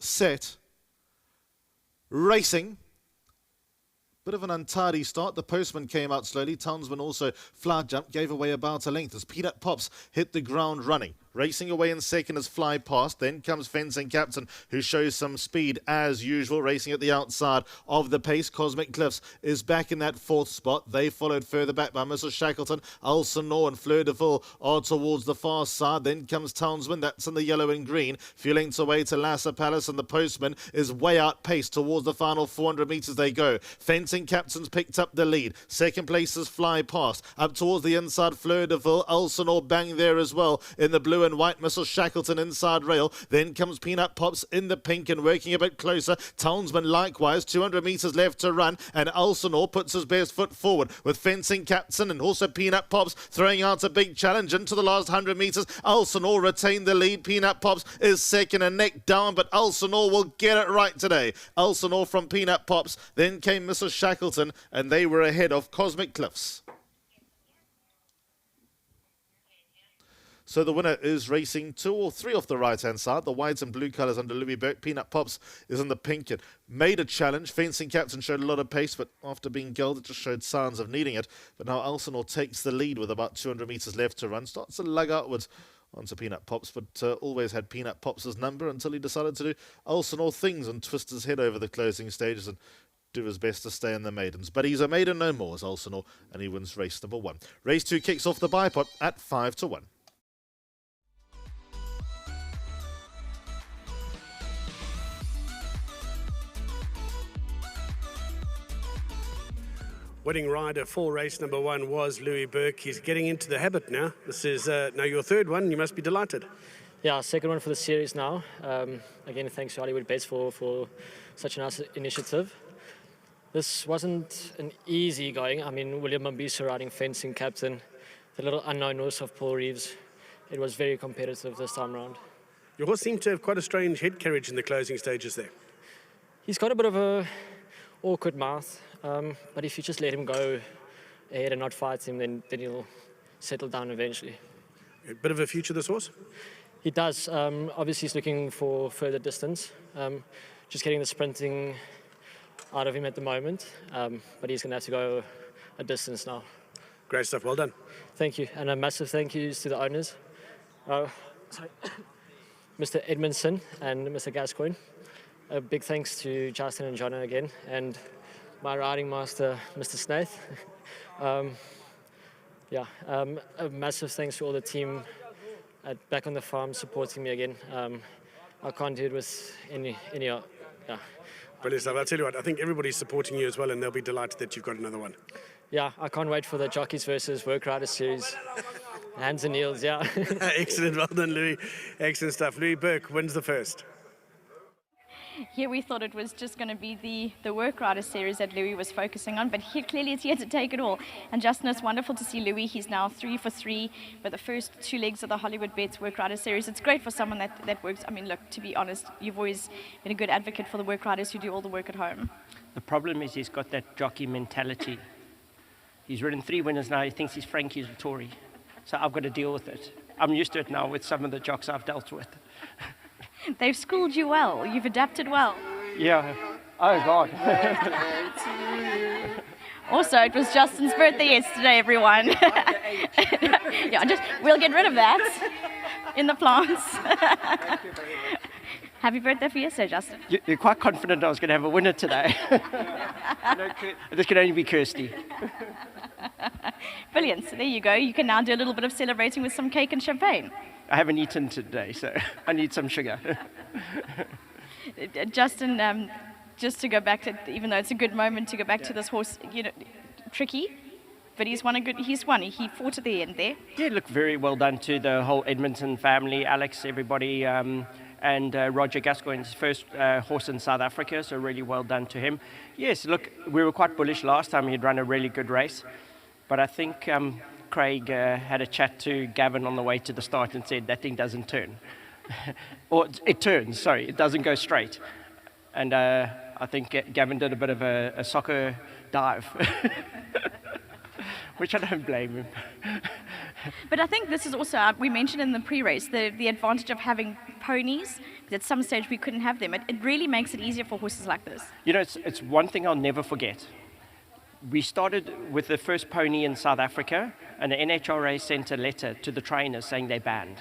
set, racing. Bit of an untidy start. The postman came out slowly. Townsman also flat jumped, gave away about a length as Peanut Pops hit the ground running. Racing away in second as Fly past. Then comes Fencing Captain, who shows some speed as usual, racing at the outside of the pace. Cosmic Cliffs is back in that fourth spot. They followed further back by Mrs. Shackleton. Elsinore and Fleur de Ville are towards the far side. Then comes Townsman, that's in the yellow and green. Few lengths away to Lassa Palace, and the postman is way outpaced towards the final 400 metres they go. Fencing Captain's picked up the lead. Second place is Fly past. Up towards the inside, Fleur de Ville. Elsinore bang there as well in the blue and white. Mrs. Shackleton inside rail. Then comes Peanut Pops in the pink and working a bit closer. Townsman likewise. 200 metres left to run, and Elsinore puts his best foot forward with Fencing Captain and also Peanut Pops throwing out a big challenge into the last 100 metres. Elsinore retained the lead. Peanut Pops is second and neck down, but Elsinore will get it right today. Elsinore from Peanut Pops. Then came Mrs. Shackleton, and they were ahead of Cosmic Cliffs. So the winner is racing 2 or 3 off the right-hand side. The whites and blue colours under Louis Burke. Peanut Pops is in the pink and made a challenge. Fencing Captain showed a lot of pace, but after being gelded, just showed signs of needing it. But now Elsinore takes the lead with about 200 metres left to run. Starts to lug outwards onto Peanut Pops, but always had Peanut Pops' number until he decided to do Elsinore things and twist his head over the closing stages and do his best to stay in the maidens. But he's a maiden no more as Elsinore, and he wins race number 1. Race 2 kicks off the bipod at 5-1. Winning rider for race number 1 was Louis Burke. He's getting into the habit now. This is now your third one. You must be delighted. Yeah, second one for the series now. Again, thanks to Hollywood Bets for such a nice initiative. This wasn't an easy going. I mean, William Mambisa riding Fencing Captain, the little unknown horse of Paul Reeves. It was very competitive this time round. Your horse seemed to have quite a strange head carriage in the closing stages there. He's got a bit of a awkward mouth, but if you just let him go ahead and not fight him, then he'll settle down eventually. A bit of a future, this horse? He does. Obviously, he's looking for further distance. Just getting the sprinting out of him at the moment, but he's going to have to go a distance now. Great stuff. Well done. Thank you. And a massive thank yous to the owners, Mr. Edmondson and Mr. Gascoigne. A big thanks to Justin and Jono again, and my riding master, Mr. Snaith. A massive thanks to all the team back on the farm supporting me again. I can't do it with any. Brilliant stuff. I'll tell you what, I think everybody's supporting you as well, and they'll be delighted that you've got another one. Yeah, I can't wait for the Jockeys versus Work Riders series. Hands and heels, yeah. Excellent. Well done, Louis. Excellent stuff. Louis Burke wins the first. Here we thought it was just going to be the Work Rider series that Louis was focusing on, but he clearly is here to take it all. And Justin, it's wonderful to see Louis. He's now 3 for 3 with the first 2 legs of the Hollywood Bets Work Rider series. It's great for someone that works. I mean, look, to be honest, you've always been a good advocate for the Work Riders who do all the work at home. The problem is he's got that jockey mentality. He's ridden 3 winners now. He thinks he's Frankie Vettori. So I've got to deal with it. I'm used to it now with some of the jocks I've dealt with. They've schooled you well. You've adapted well. Yeah. Oh, God. Also, it was Justin's birthday yesterday, everyone. We'll get rid of that in the plants. Happy birthday for yesterday, Justin. You're quite confident I was going to have a winner today. This could only be Kirsty. Brilliant. So there you go. You can now do a little bit of celebrating with some cake and champagne. I haven't eaten today, so I need some sugar. Justin, just to go back to, even though it's a good moment to go back to this horse, tricky, but he's won. He fought at the end there. Yeah, look, very well done to the whole Edmonton family, Alex, everybody, and Roger Gascoigne's first horse in South Africa, so really well done to him. Yes, look, we were quite bullish last time. He'd run a really good race, but I think Craig had a chat to Gavin on the way to the start and said that thing doesn't turn. Or it turns, sorry, it doesn't go straight. And I think Gavin did a bit of a soccer dive, which I don't blame him. But I think this is also, we mentioned in the pre-race, the advantage of having ponies. At some stage we couldn't have them. It really makes it easier for horses like this. You know, it's one thing I'll never forget. We started with the first pony in South Africa, and the NHRA sent a letter to the trainers saying they're banned.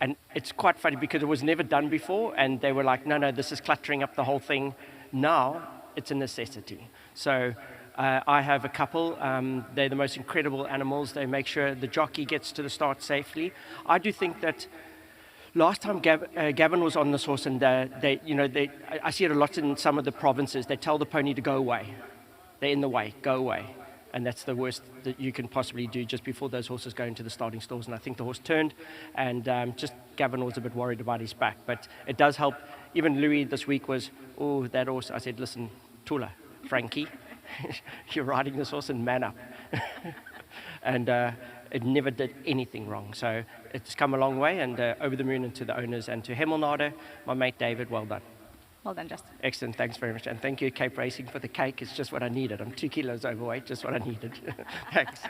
And it's quite funny because it was never done before, and they were like, no, this is cluttering up the whole thing. Now it's a necessity. So I have a couple. They're the most incredible animals. They make sure the jockey gets to the start safely. I do think that last time Gavin was on this horse, and I see it a lot in some of the provinces. They tell the pony to go away. They're in the way, go away. And that's the worst that you can possibly do just before those horses go into the starting stalls. And I think the horse turned, and just Gavin was a bit worried about his back. But it does help. Even Louis this week was, oh, that horse. I said, listen, Tula, Frankie, you're riding this horse and man up. And it never did anything wrong. So it's come a long way, and over the moon, and to the owners and to Hemelnade, my mate David, well done. Well done, Justin. Excellent, thanks very much. And thank you, Cape Racing, for the cake. It's just what I needed. I'm 2 kilos overweight, just what I needed. Thanks.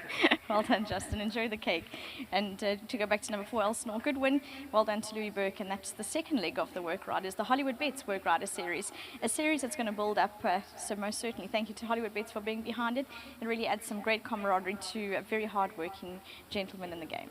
Well done, Justin. Enjoy the cake. And to go back to number 4, Elsinore, good win. Well done to Louis Burke. And that's the second leg of the Work Riders, the Hollywood Bets Work Riders series. A series that's going to build up, so most certainly thank you to Hollywood Bets for being behind it. It really adds some great camaraderie to a very hard-working gentleman in the game.